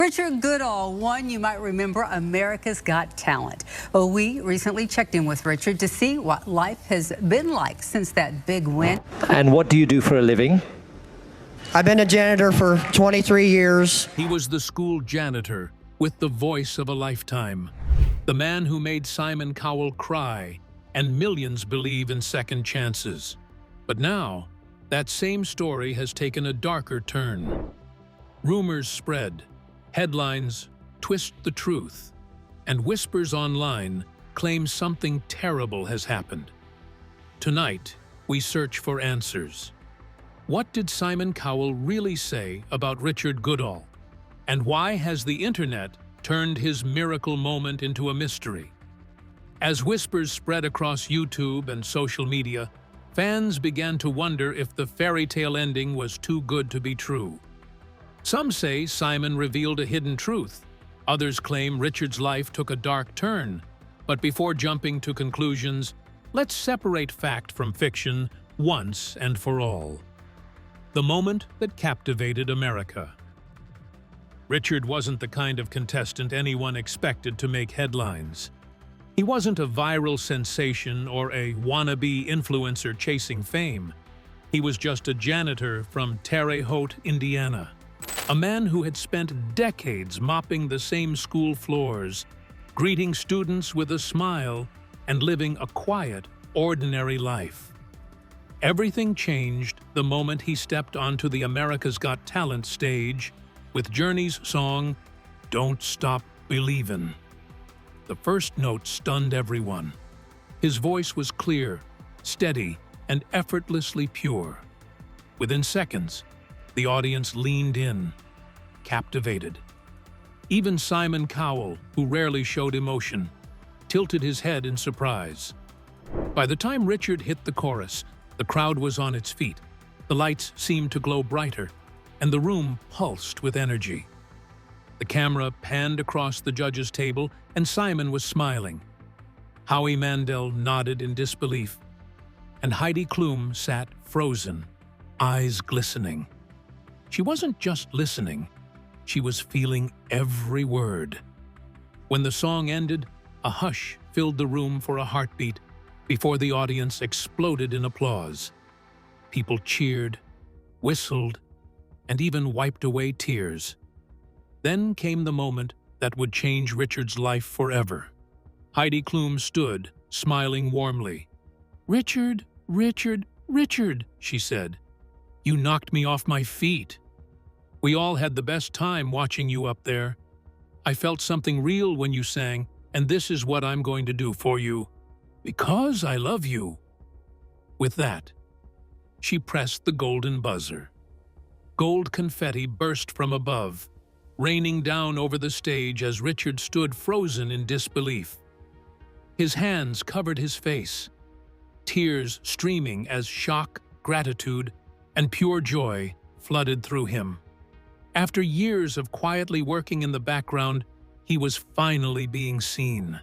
Richard Goodall won, you might remember, America's Got Talent. Well, we recently checked in with Richard to see what life has been like since that big win. And what do you do for a living? I've been a janitor for 23 years. He was the school janitor with the voice of a lifetime. The man who made Simon Cowell cry, and millions believe in second chances. But now, that same story has taken a darker turn. Rumors spread, headlines twist the truth, and whispers online claim something terrible has happened. Tonight, we search for answers. What did Simon Cowell really say about Richard Goodall? And why has the internet turned his miracle moment into a mystery? As whispers spread across YouTube and social media, fans began to wonder if the fairy tale ending was too good to be true. Some say Simon revealed a hidden truth. Others claim Richard's life took a dark turn. But before jumping to conclusions, let's separate fact from fiction once and for all. The moment that captivated America. Richard wasn't the kind of contestant anyone expected to make headlines. He wasn't a viral sensation or a wannabe influencer chasing fame. He was just a janitor from Terre Haute, Indiana. A man who had spent decades mopping the same school floors, greeting students with a smile, and living a quiet, ordinary life. Everything changed the moment he stepped onto the America's Got Talent stage with Journey's song, "Don't Stop Believin'." The first note stunned everyone. His voice was clear, steady, and effortlessly pure. Within seconds, the audience leaned in, captivated. Even Simon Cowell, who rarely showed emotion, tilted his head in surprise. By the time Richard hit the chorus, the crowd was on its feet. The lights seemed to glow brighter, and the room pulsed with energy. The camera panned across the judges' table, and Simon was smiling. Howie Mandel nodded in disbelief, and Heidi Klum sat frozen, eyes glistening. She wasn't just listening, she was feeling every word. When the song ended, a hush filled the room for a heartbeat before the audience exploded in applause. People cheered, whistled, and even wiped away tears. Then came the moment that would change Richard's life forever. Heidi Klum stood, smiling warmly. "Richard, Richard, Richard," she said. "You knocked me off my feet. We all had the best time watching you up there. I felt something real when you sang, and this is what I'm going to do for you, because I love you." With that, she pressed the golden buzzer. Gold confetti burst from above, raining down over the stage as Richard stood frozen in disbelief. His hands covered his face, tears streaming as shock, gratitude, and pure joy flooded through him. After years of quietly working in the background, he was finally being seen.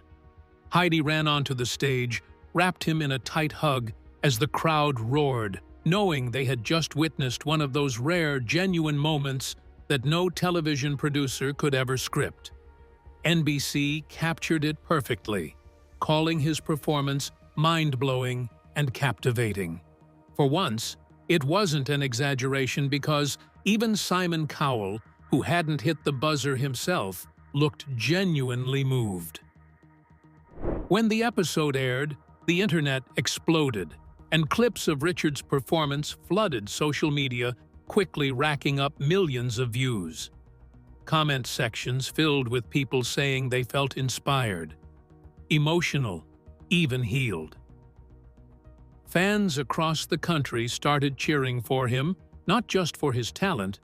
Heidi ran onto the stage, wrapped him in a tight hug as the crowd roared, knowing they had just witnessed one of those rare, genuine moments that no television producer could ever script. NBC captured it perfectly, calling his performance mind-blowing and captivating. For once, it wasn't an exaggeration because even Simon Cowell, who hadn't hit the buzzer himself, looked genuinely moved. When the episode aired, the internet exploded, and clips of Richard's performance flooded social media, quickly racking up millions of views. Comment sections filled with people saying they felt inspired, emotional, even healed. Fans across the country started cheering for him, not just for his talent,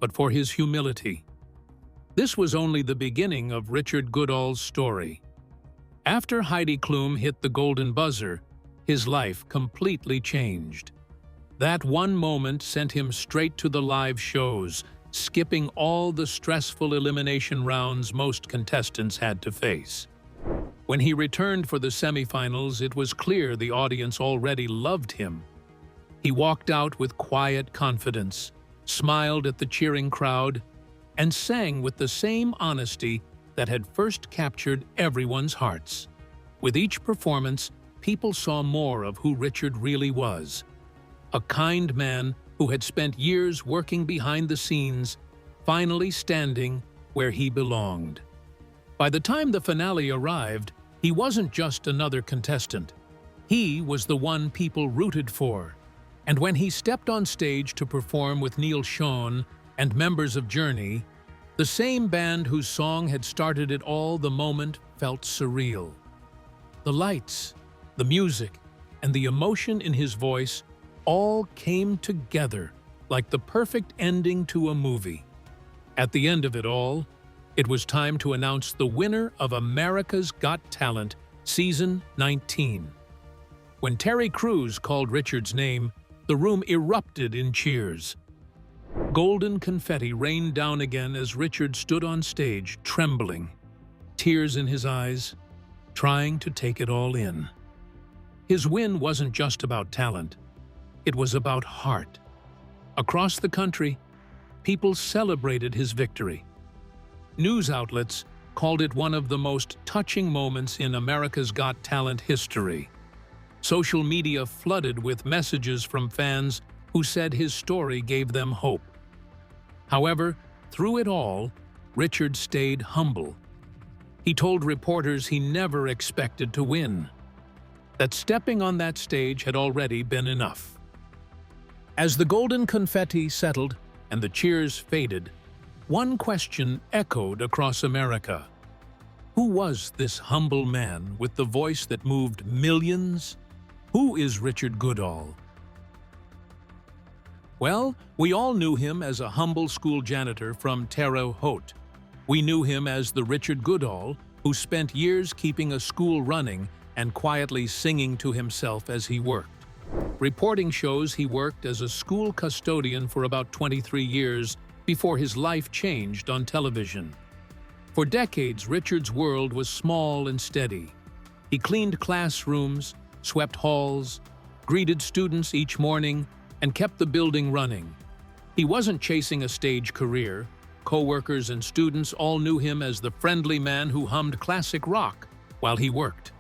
but for his humility. This was only the beginning of Richard Goodall's story. After Heidi Klum hit the golden buzzer, his life completely changed. That one moment sent him straight to the live shows, skipping all the stressful elimination rounds most contestants had to face. When he returned for the semifinals, it was clear the audience already loved him. He walked out with quiet confidence, smiled at the cheering crowd, and sang with the same honesty that had first captured everyone's hearts. With each performance, people saw more of who Richard really was. A kind man who had spent years working behind the scenes, finally standing where he belonged. By the time the finale arrived, he wasn't just another contestant. He was the one people rooted for. And when he stepped on stage to perform with Neil Schon and members of Journey, the same band whose song had started it all, the moment felt surreal. The lights, the music, and the emotion in his voice all came together like the perfect ending to a movie. At the end of it all, it was time to announce the winner of America's Got Talent Season 19. When Terry Crews called Richard's name, the room erupted in cheers. Golden confetti rained down again as Richard stood on stage, trembling, tears in his eyes, trying to take it all in. His win wasn't just about talent. It was about heart. Across the country, people celebrated his victory. News outlets called it one of the most touching moments in America's Got Talent history. Social media flooded with messages from fans who said his story gave them hope. However, through it all, Richard stayed humble. He told reporters he never expected to win, that stepping on that stage had already been enough. As the golden confetti settled and the cheers faded, one question echoed across America. Who was this humble man with the voice that moved millions? Who is Richard Goodall? Well, we all knew him as a humble school janitor from Terre Haute. We knew him as the Richard Goodall who spent years keeping a school running and quietly singing to himself as he worked. Reporting shows he worked as a school custodian for about 23 years before his life changed on television. For decades, Richard's world was small and steady. He cleaned classrooms, swept halls, greeted students each morning, and kept the building running. He wasn't chasing a stage career. Co-workers and students all knew him as the friendly man who hummed classic rock while he worked.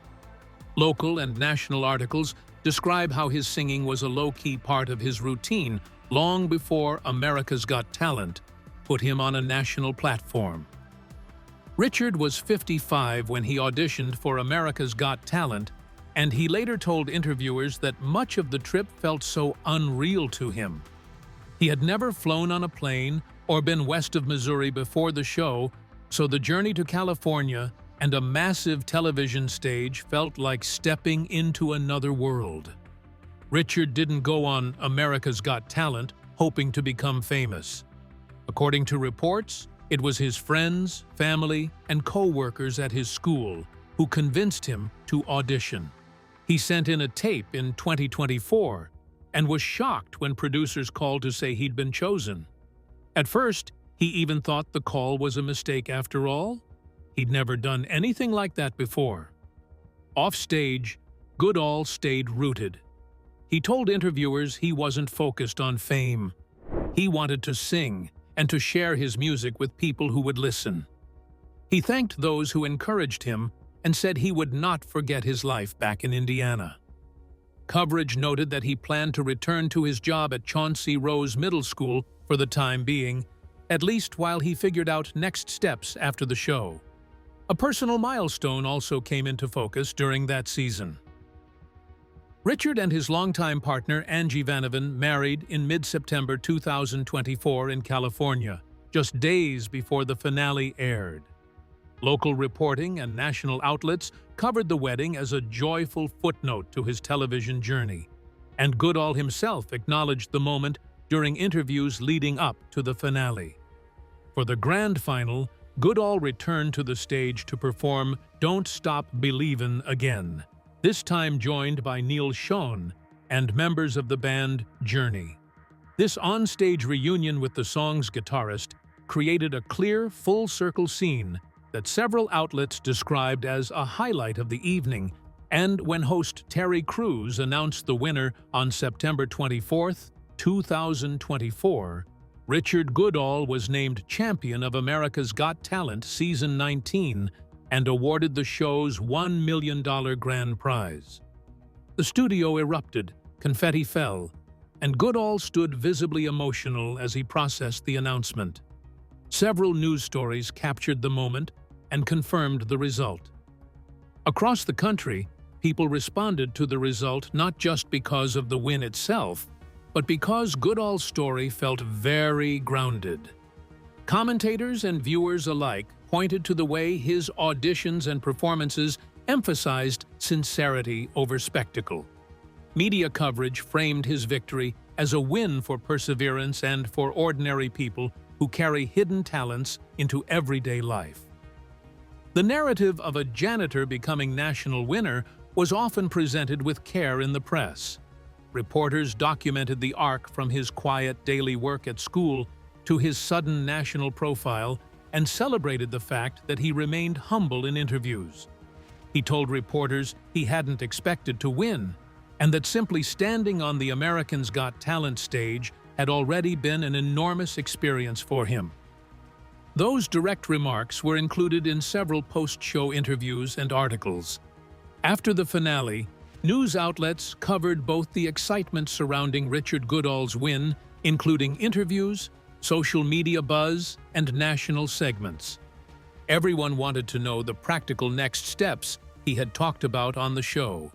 Local and national articles describe how his singing was a low-key part of his routine long before America's Got Talent put him on a national platform. Richard was 55 when he auditioned for America's Got Talent, and he later told interviewers that much of the trip felt so unreal to him. He had never flown on a plane or been west of Missouri before the show, so the journey to California and a massive television stage felt like stepping into another world. Richard didn't go on America's Got Talent hoping to become famous. According to reports, it was his friends, family, and co-workers at his school who convinced him to audition. He sent in a tape in 2024 and was shocked when producers called to say he'd been chosen. At first, he even thought the call was a mistake after all. He'd never done anything like that before. Offstage, Goodall stayed rooted. He told interviewers he wasn't focused on fame. He wanted to sing and to share his music with people who would listen. He thanked those who encouraged him and said he would not forget his life back in Indiana. Coverage noted that he planned to return to his job at Chauncey Rose Middle School for the time being, at least while he figured out next steps after the show. A personal milestone also came into focus during that season. Richard and his longtime partner Angie Vanovan married in mid-September 2024 in California, just days before the finale aired. Local reporting and national outlets covered the wedding as a joyful footnote to his television journey, and Goodall himself acknowledged the moment during interviews leading up to the finale. For the grand final, Goodall returned to the stage to perform Don't Stop Believin' again, this time joined by Neil Schon and members of the band Journey. This on-stage reunion with the song's guitarist created a clear, full-circle scene that several outlets described as a highlight of the evening, and when host Terry Crews announced the winner on September 24, 2024, Richard Goodall was named champion of America's Got Talent Season 19 and awarded the show's $1 million grand prize. The studio erupted, confetti fell, and Goodall stood visibly emotional as he processed the announcement. Several news stories captured the moment and confirmed the result. Across the country, people responded to the result not just because of the win itself, but because Goodall's story felt very grounded. Commentators and viewers alike pointed to the way his auditions and performances emphasized sincerity over spectacle. Media coverage framed his victory as a win for perseverance and for ordinary people who carry hidden talents into everyday life. The narrative of a janitor becoming national winner was often presented with care in the press. Reporters documented the arc from his quiet daily work at school to his sudden national profile and celebrated the fact that he remained humble in interviews. He told reporters he hadn't expected to win, and that simply standing on the America's Got Talent stage had already been an enormous experience for him. Those direct remarks were included in several post-show interviews and articles. After the finale, news outlets covered both the excitement surrounding Richard Goodall's win, including interviews, social media buzz, and national segments. Everyone wanted to know the practical next steps he had talked about on the show.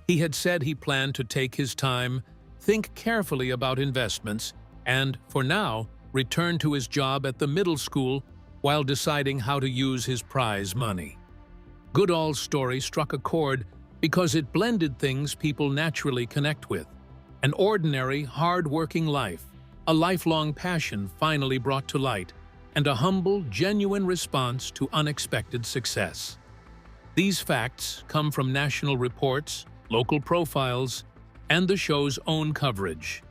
He had said he planned to take his time, think carefully about investments, and, for now, return to his job at the middle school while deciding how to use his prize money. Goodall's story struck a chord because it blended things people naturally connect with: an ordinary, hard-working life, a lifelong passion finally brought to light, and a humble, genuine response to unexpected success. These facts come from national reports, local profiles, and the show's own coverage,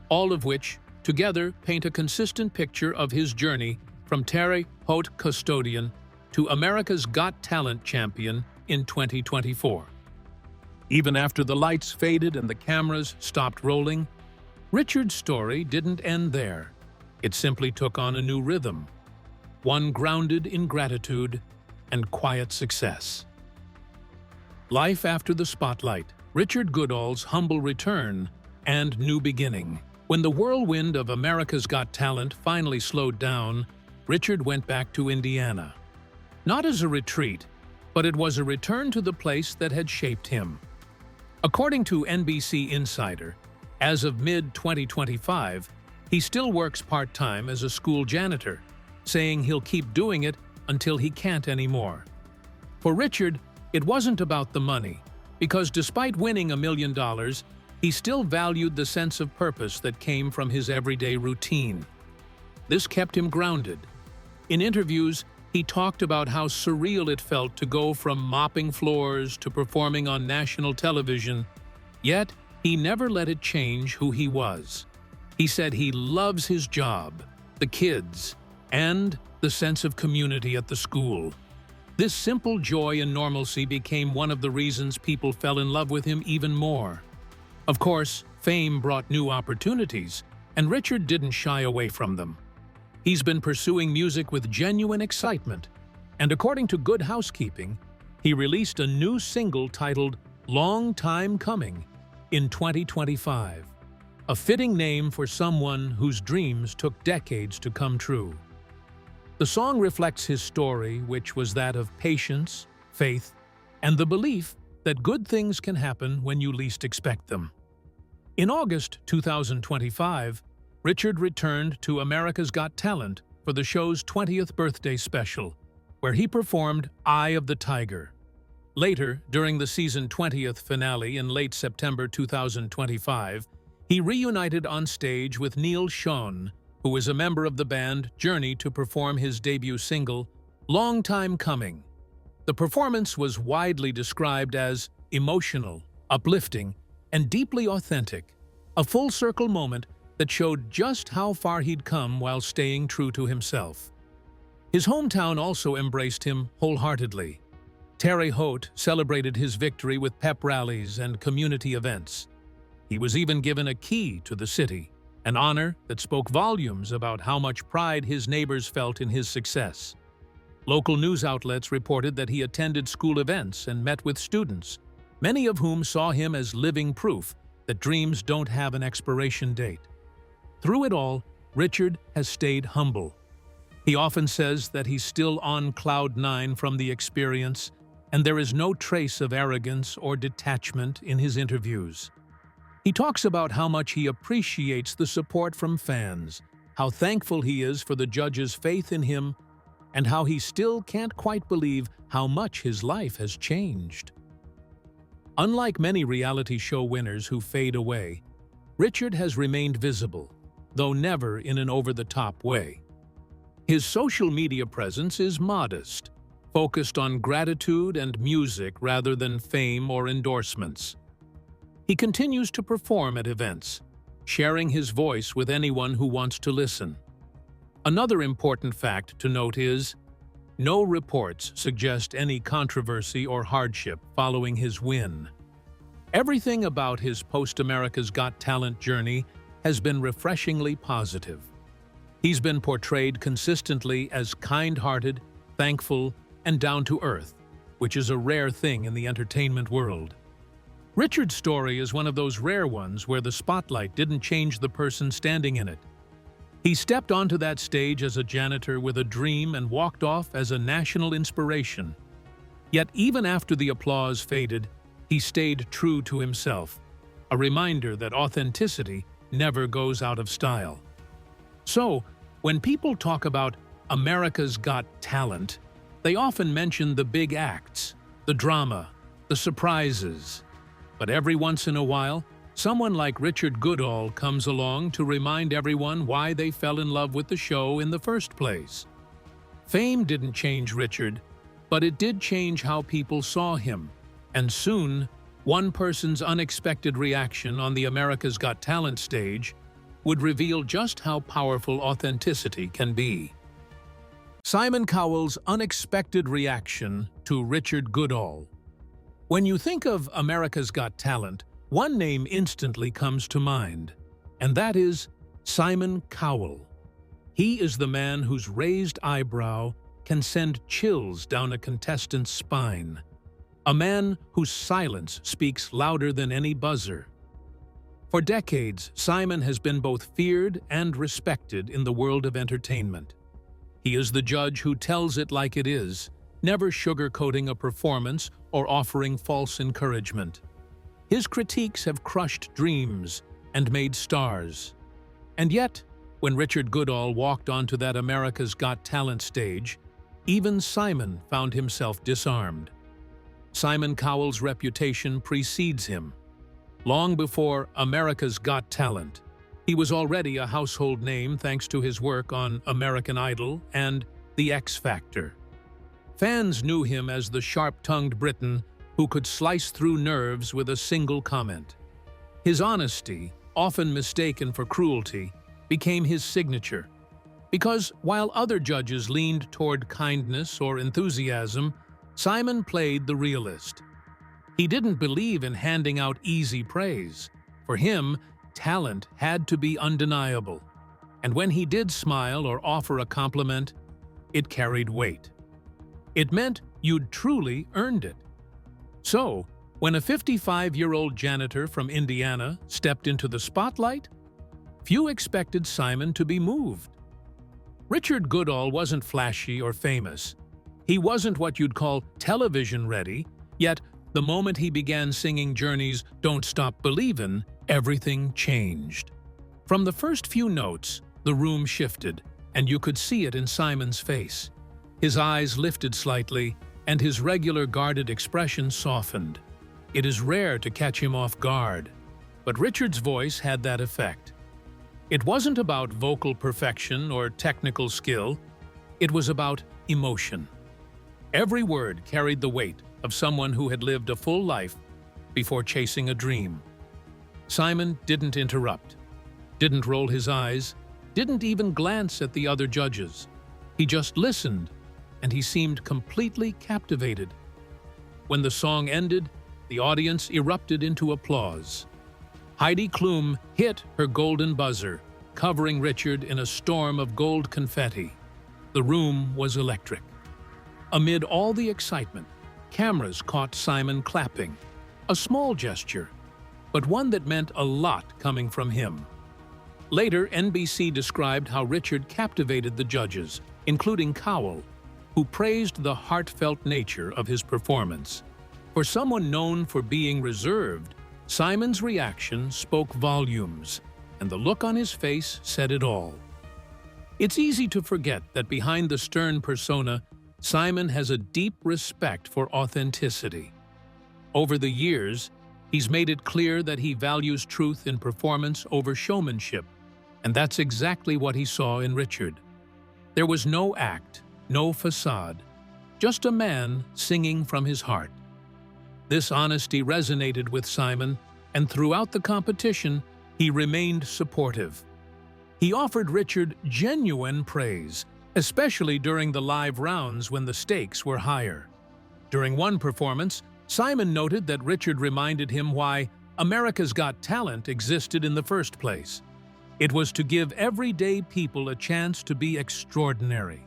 all of which together paint a consistent picture of his journey from Terre Haute custodian to America's Got Talent champion in 2024. Even after the lights faded and the cameras stopped rolling, Richard's story didn't end there. It simply took on a new rhythm, one grounded in gratitude and quiet success. Life after the spotlight, Richard Goodall's humble return, and new beginning. When the whirlwind of America's Got Talent finally slowed down, Richard went back to Indiana. Not as a retreat, but it was a return to the place that had shaped him. According to NBC Insider, as of mid-2025, he still works part-time as a school janitor, saying he'll keep doing it until he can't anymore. For Richard, it wasn't about the money, because despite winning $1 million, he still valued the sense of purpose that came from his everyday routine. This kept him grounded. In interviews, he talked about how surreal it felt to go from mopping floors to performing on national television, yet he never let it change who he was. He said he loves his job, the kids, and the sense of community at the school. This simple joy and normalcy became one of the reasons people fell in love with him even more. Of course, fame brought new opportunities, and Richard didn't shy away from them. He's been pursuing music with genuine excitement, and according to Good Housekeeping, he released a new single titled "Long Time Coming" in 2025, a fitting name for someone whose dreams took decades to come true. The song reflects his story, which was that of patience, faith, and the belief that good things can happen when you least expect them. In August 2025, Richard returned to America's Got Talent for the show's 20th birthday special, where he performed "Eye of the Tiger." Later, during the season 20th finale in late September 2025, he reunited on stage with Neil Schon, who is a member of the band Journey, to perform his debut single, "Long Time Coming." The performance was widely described as emotional, uplifting, and deeply authentic, a full-circle moment that showed just how far he'd come while staying true to himself. His hometown also embraced him wholeheartedly. Terre Haute celebrated his victory with pep rallies and community events. He was even given a key to the city, an honor that spoke volumes about how much pride his neighbors felt in his success. Local news outlets reported that he attended school events and met with students, many of whom saw him as living proof that dreams don't have an expiration date. Through it all, Richard has stayed humble. He often says that he's still on cloud nine from the experience, and there is no trace of arrogance or detachment in his interviews. He talks about how much he appreciates the support from fans, how thankful he is for the judges' faith in him, and how he still can't quite believe how much his life has changed. Unlike many reality show winners who fade away, Richard has remained visible, though never in an over-the-top way. His social media presence is modest, focused on gratitude and music rather than fame or endorsements. He continues to perform at events, sharing his voice with anyone who wants to listen. Another important fact to note is, no reports suggest any controversy or hardship following his win. Everything about his post-America's Got Talent journey has been refreshingly positive. He's been portrayed consistently as kind-hearted, thankful, and down-to-earth, which is a rare thing in the entertainment world. Richard's story is one of those rare ones where the spotlight didn't change the person standing in it. He stepped onto that stage as a janitor with a dream and walked off as a national inspiration. Yet even after the applause faded, he stayed true to himself, a reminder that authenticity never goes out of style. So, when people talk about America's Got Talent, they often mention the big acts, the drama, the surprises. But every once in a while, someone like Richard Goodall comes along to remind everyone why they fell in love with the show in the first place. Fame didn't change Richard, but it did change how people saw him. And soon, one person's unexpected reaction on the America's Got Talent stage would reveal just how powerful authenticity can be. Simon Cowell's unexpected reaction to Richard Goodall. When you think of America's Got Talent, one name instantly comes to mind, and that is Simon Cowell. He is the man whose raised eyebrow can send chills down a contestant's spine, a man whose silence speaks louder than any buzzer. For decades, Simon has been both feared and respected in the world of entertainment. He is the judge who tells it like it is, never sugarcoating a performance or offering false encouragement. His critiques have crushed dreams and made stars. And yet, when Richard Goodall walked onto that America's Got Talent stage, even Simon found himself disarmed. Simon Cowell's reputation precedes him. Long before America's Got Talent, he was already a household name thanks to his work on American Idol and The X Factor. Fans knew him as the sharp-tongued Briton who could slice through nerves with a single comment. His honesty, often mistaken for cruelty, became his signature. Because while other judges leaned toward kindness or enthusiasm, Simon played the realist. He didn't believe in handing out easy praise. For him, talent had to be undeniable. And when he did smile or offer a compliment, it carried weight. It meant you'd truly earned it. So, when a 55-year-old janitor from Indiana stepped into the spotlight, few expected Simon to be moved. Richard Goodall wasn't flashy or famous. He wasn't what you'd call television-ready, yet the moment he began singing Journey's Don't Stop Believin', everything changed. From the first few notes, the room shifted, and you could see it in Simon's face. His eyes lifted slightly, and his regular guarded expression softened. It is rare to catch him off guard, but Richard's voice had that effect. It wasn't about vocal perfection or technical skill, it was about emotion. Every word carried the weight of someone who had lived a full life before chasing a dream. Simon didn't interrupt, didn't roll his eyes, didn't even glance at the other judges. He just listened, and he seemed completely captivated. When the song ended, the audience erupted into applause. Heidi Klum hit her golden buzzer, covering Richard in a storm of gold confetti. The room was electric. Amid all the excitement, cameras caught Simon clapping, a small gesture, but one that meant a lot coming from him. Later, NBC described how Richard captivated the judges, including Cowell, who praised the heartfelt nature of his performance. For someone known for being reserved, Simon's reaction spoke volumes, and the look on his face said it all. It's easy to forget that behind the stern persona, Simon has a deep respect for authenticity. Over the years, he's made it clear that he values truth in performance over showmanship, and that's exactly what he saw in Richard. There was no act, no facade, just a man singing from his heart. This honesty resonated with Simon, and throughout the competition, he remained supportive. He offered Richard genuine praise, especially during the live rounds when the stakes were higher. During one performance, Simon noted that Richard reminded him why America's Got Talent existed in the first place. It was to give everyday people a chance to be extraordinary.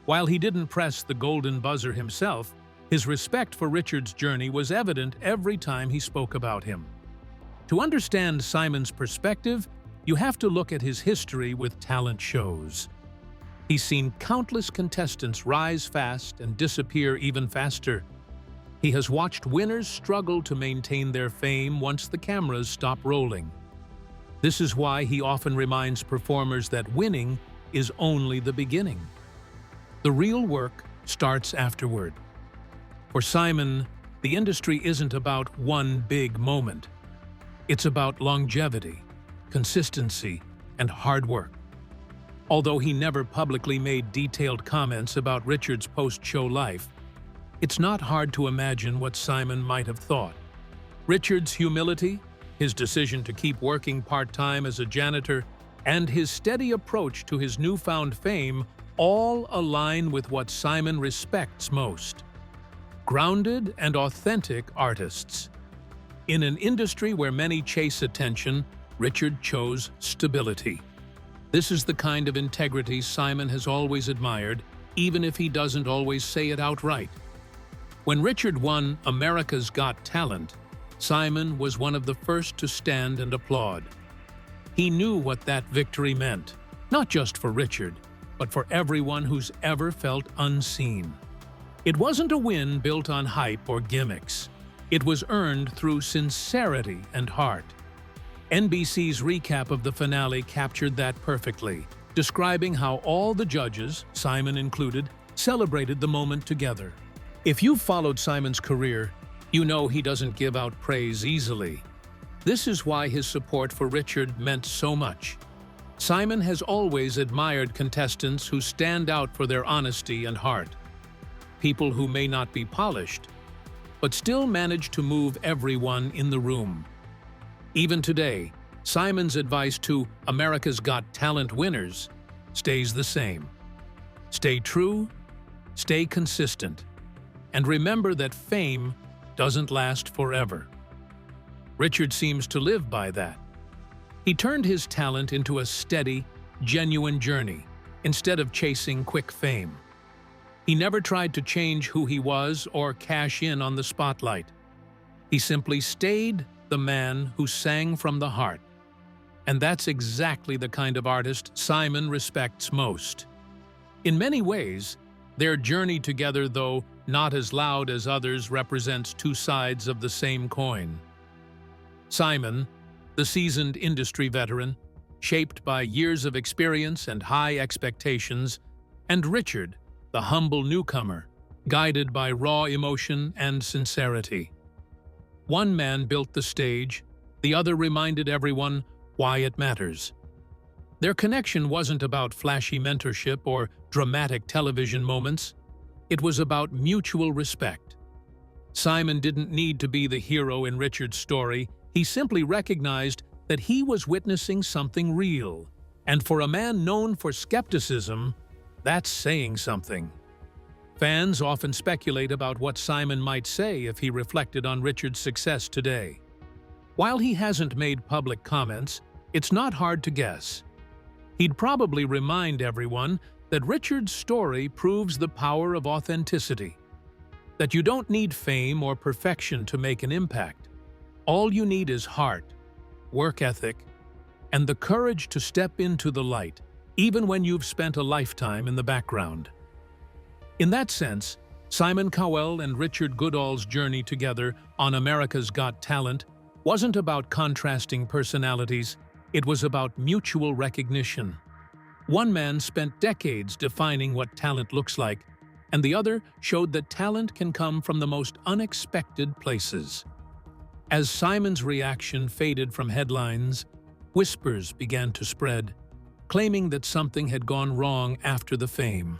While he didn't press the golden buzzer himself, his respect for Richard's journey was evident every time he spoke about him. To understand Simon's perspective, you have to look at his history with talent shows. He's seen countless contestants rise fast and disappear even faster. He has watched winners struggle to maintain their fame once the cameras stop rolling. This is why he often reminds performers that winning is only the beginning. The real work starts afterward. For Simon, the industry isn't about one big moment. It's about longevity, consistency, and hard work. Although he never publicly made detailed comments about Richard's post-show life, it's not hard to imagine what Simon might have thought. Richard's humility, his decision to keep working part-time as a janitor, and his steady approach to his newfound fame all align with what Simon respects most: grounded and authentic artists. In an industry where many chase attention, Richard chose stability. This is the kind of integrity Simon has always admired, even if he doesn't always say it outright. When Richard won America's Got Talent, Simon was one of the first to stand and applaud. He knew what that victory meant, not just for Richard, but for everyone who's ever felt unseen. It wasn't a win built on hype or gimmicks. It was earned through sincerity and heart. NBC's recap of the finale captured that perfectly, describing how all the judges, Simon included, celebrated the moment together. If you've followed Simon's career, you know he doesn't give out praise easily. This is why his support for Richard meant so much. Simon has always admired contestants who stand out for their honesty and heart. People who may not be polished, but still manage to move everyone in the room. Even today, Simon's advice to America's Got Talent winners stays the same. Stay true, stay consistent, and remember that fame doesn't last forever. Richard seems to live by that. He turned his talent into a steady, genuine journey instead of chasing quick fame. He never tried to change who he was or cash in on the spotlight. He simply stayed the man who sang from the heart. And that's exactly the kind of artist Simon respects most. In many ways, their journey together, though not as loud as others, represents two sides of the same coin. Simon, the seasoned industry veteran, shaped by years of experience and high expectations, and Richard, the humble newcomer, guided by raw emotion and sincerity. One man built the stage, the other reminded everyone why it matters. Their connection wasn't about flashy mentorship or dramatic television moments. It was about mutual respect. Simon didn't need to be the hero in Richard's story. He simply recognized that he was witnessing something real. And for a man known for skepticism, that's saying something. Fans often speculate about what Simon might say if he reflected on Richard's success today. While he hasn't made public comments, it's not hard to guess. He'd probably remind everyone that Richard's story proves the power of authenticity, that you don't need fame or perfection to make an impact. All you need is heart, work ethic, and the courage to step into the light, even when you've spent a lifetime in the background. In that sense, Simon Cowell and Richard Goodall's journey together on America's Got Talent wasn't about contrasting personalities, it was about mutual recognition. One man spent decades defining what talent looks like, and the other showed that talent can come from the most unexpected places. As Simon's reaction faded from headlines, whispers began to spread, claiming that something had gone wrong after the fame.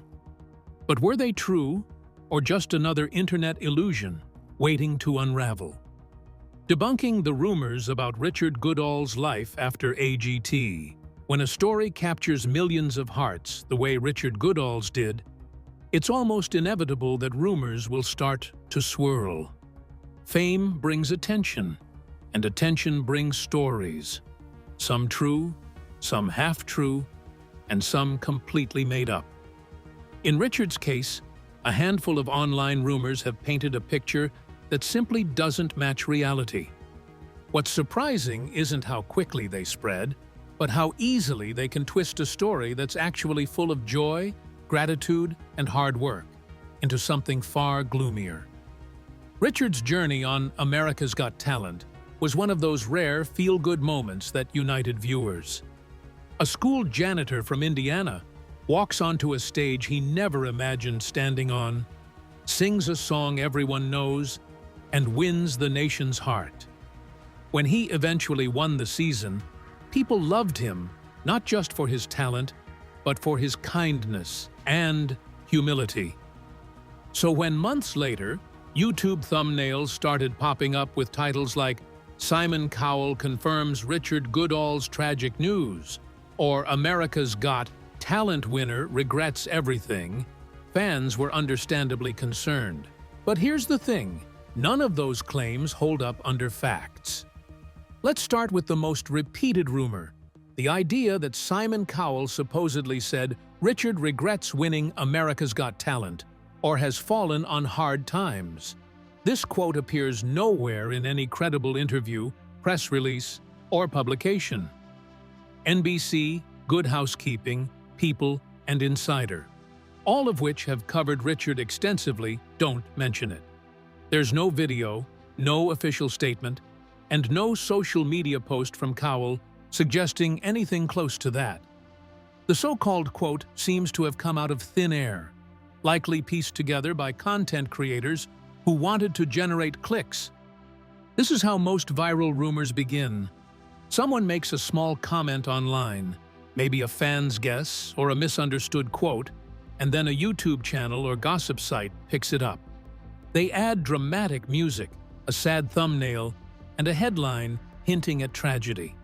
But were they true, or just another internet illusion waiting to unravel? Debunking the rumors about Richard Goodall's life after AGT. When a story captures millions of hearts the way Richard Goodall's did, it's almost inevitable that rumors will start to swirl. Fame brings attention, and attention brings stories. Some true, some half-true, and some completely made up. In Richard's case, a handful of online rumors have painted a picture that simply doesn't match reality. What's surprising isn't how quickly they spread, but how easily they can twist a story that's actually full of joy, gratitude, and hard work into something far gloomier. Richard's journey on America's Got Talent was one of those rare feel-good moments that united viewers. A school janitor from Indiana walks onto a stage he never imagined standing on, sings a song everyone knows, and wins the nation's heart. When he eventually won the season, people loved him not just for his talent, but for his kindness and humility. So when months later, YouTube thumbnails started popping up with titles like "Simon Cowell confirms Richard Goodall's tragic news" or "America's Got Talent winner regrets everything," fans were understandably concerned. But here's the thing, none of those claims hold up under facts. Let's start with the most repeated rumor, the idea that Simon Cowell supposedly said Richard regrets winning America's Got Talent or has fallen on hard times. This quote appears nowhere in any credible interview, press release, or publication. NBC, Good Housekeeping, People, and Insider, all of which have covered Richard extensively, don't mention it. There's no video, no official statement, and no social media post from Cowell suggesting anything close to that. The so-called quote seems to have come out of thin air, likely pieced together by content creators who wanted to generate clicks. This is how most viral rumors begin. Someone makes a small comment online, maybe a fan's guess or a misunderstood quote, and then a YouTube channel or gossip site picks it up. They add dramatic music, a sad thumbnail, and a headline hinting at tragedy.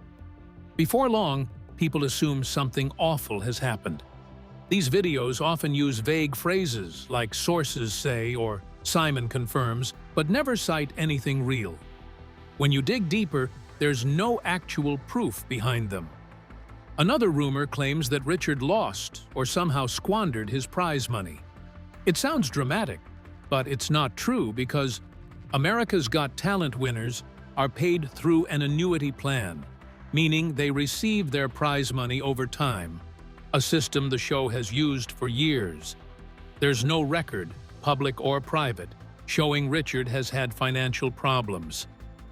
Before long, people assume something awful has happened. These videos often use vague phrases like "sources say" or "Simon confirms," but never cite anything real. When you dig deeper, there's no actual proof behind them. Another rumor claims that Richard lost or somehow squandered his prize money. It sounds dramatic, but it's not true because America's Got Talent winners are paid through an annuity plan, meaning they receive their prize money over time, a system the show has used for years. There's no record, public or private, showing Richard has had financial problems.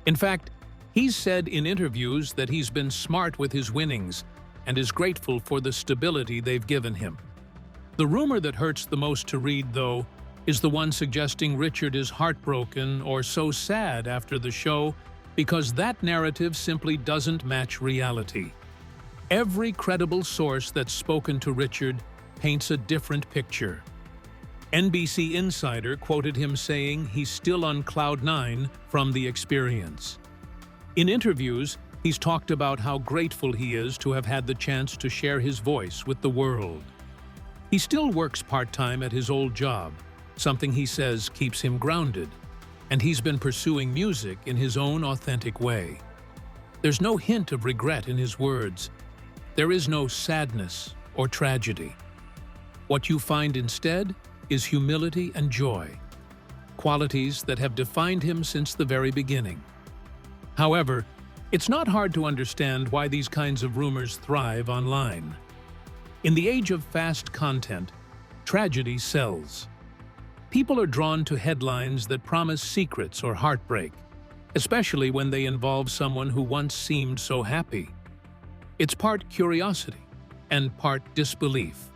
In fact, he's said in interviews that he's been smart with his winnings and is grateful for the stability they've given him. The rumor that hurts the most to read, though, is the one suggesting Richard is heartbroken or so sad after the show because that narrative simply doesn't match reality. Every credible source that's spoken to Richard paints a different picture. NBC Insider quoted him saying he's still on cloud nine from the experience. In interviews, he's talked about how grateful he is to have had the chance to share his voice with the world. He still works part-time at his old job, something he says keeps him grounded, and he's been pursuing music in his own authentic way. There's no hint of regret in his words. There is no sadness or tragedy. What you find instead is humility and joy, qualities that have defined him since the very beginning. However, it's not hard to understand why these kinds of rumors thrive online. In the age of fast content, tragedy sells. People are drawn to headlines that promise secrets or heartbreak, especially when they involve someone who once seemed so happy. It's part curiosity and part disbelief.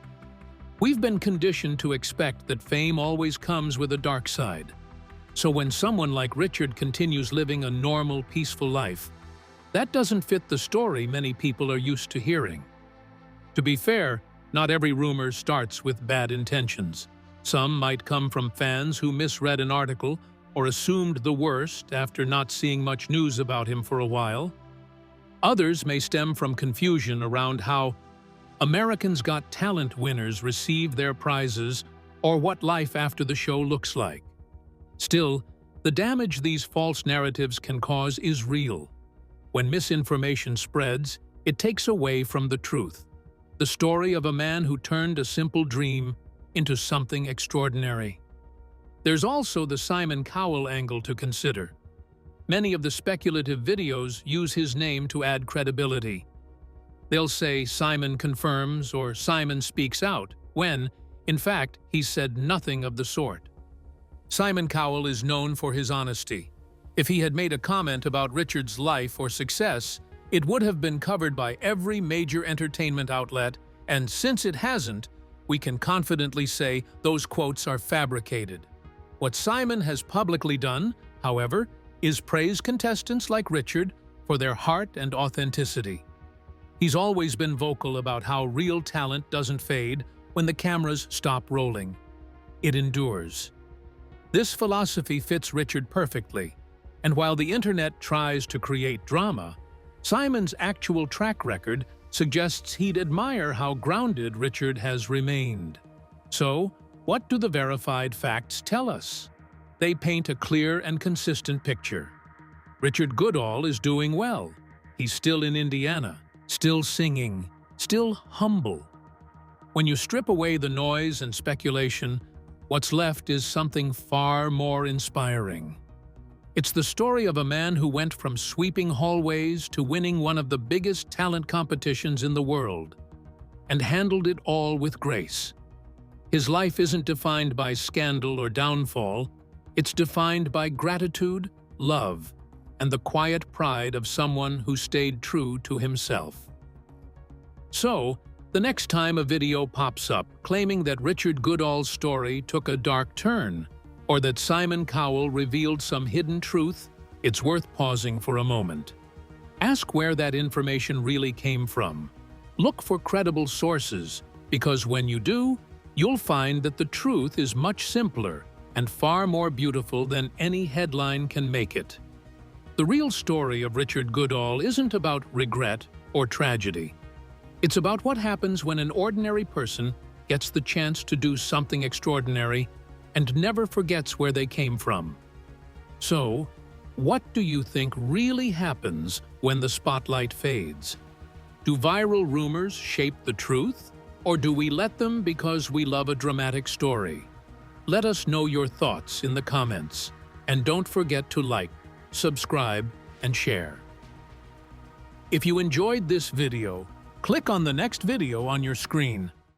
We've been conditioned to expect that fame always comes with a dark side. So when someone like Richard continues living a normal, peaceful life, that doesn't fit the story many people are used to hearing. To be fair, not every rumor starts with bad intentions. Some might come from fans who misread an article or assumed the worst after not seeing much news about him for a while. Others may stem from confusion around how Americans Got Talent winners receive their prizes or what life after the show looks like. Still, the damage these false narratives can cause is real. When misinformation spreads, it takes away from the truth. The story of a man who turned a simple dream into something extraordinary. There's also the Simon Cowell angle to consider. Many of the speculative videos use his name to add credibility. They'll say Simon confirms or Simon speaks out, when, in fact, he said nothing of the sort. Simon Cowell is known for his honesty. If he had made a comment about Richard's life or success, it would have been covered by every major entertainment outlet, and since it hasn't, we can confidently say those quotes are fabricated. What Simon has publicly done, however, is praise contestants like Richard for their heart and authenticity. He's always been vocal about how real talent doesn't fade when the cameras stop rolling. It endures. This philosophy fits Richard perfectly, and while the internet tries to create drama, Simon's actual track record suggests he'd admire how grounded Richard has remained. So, what do the verified facts tell us? They paint a clear and consistent picture. Richard Goodall is doing well. He's still in Indiana, still singing, still humble. When you strip away the noise and speculation, what's left is something far more inspiring. It's the story of a man who went from sweeping hallways to winning one of the biggest talent competitions in the world, and handled it all with grace. His life isn't defined by scandal or downfall, it's defined by gratitude, love, and the quiet pride of someone who stayed true to himself. So, the next time a video pops up claiming that Richard Goodall's story took a dark turn, or that Simon Cowell revealed some hidden truth, it's worth pausing for a moment. Ask where that information really came from. Look for credible sources, because when you do, you'll find that the truth is much simpler and far more beautiful than any headline can make it. The real story of Richard Goodall isn't about regret or tragedy. It's about what happens when an ordinary person gets the chance to do something extraordinary and never forgets where they came from. So, what do you think really happens when the spotlight fades? Do viral rumors shape the truth, or do we let them because we love a dramatic story? Let us know your thoughts in the comments, and don't forget to like, subscribe, and share. If you enjoyed this video, click on the next video on your screen.